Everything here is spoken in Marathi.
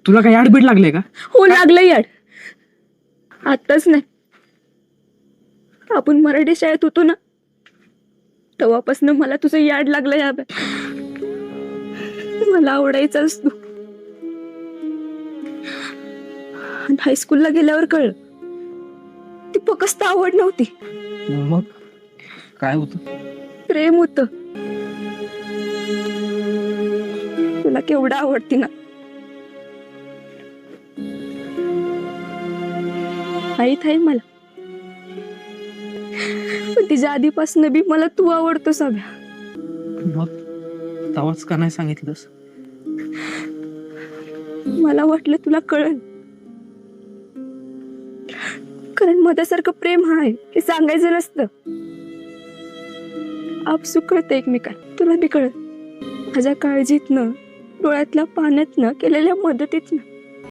तुला काही आडबीड लागले का? हो लागलं याड. आताच नाही, आपण मराठी शाळेत होतो ना तेव्हापासून मला तुझं याड लागलं या मला आवडायचाच तू. हायस्कूलला गेल्यावर कळलं ती फक्त आवड नव्हती, मग काय होत? प्रेम होत. तुला केवढं आवडती ना. माहित आहे मला, पण तिच्या आधीपासून बी मला तू आवडतो सगळ्या. मग तवाच का नाही सांगितलंस? मला वाटलं तुला कळल, कारण मधासारखं प्रेम आहे हे सांगायचं नसतं. आपसूक कळतं एकमेकांना. तुला बी कळत माझ्या काळजीतनं, डोळ्यातल्या पाण्यातनं, केलेल्या मदतीतनं.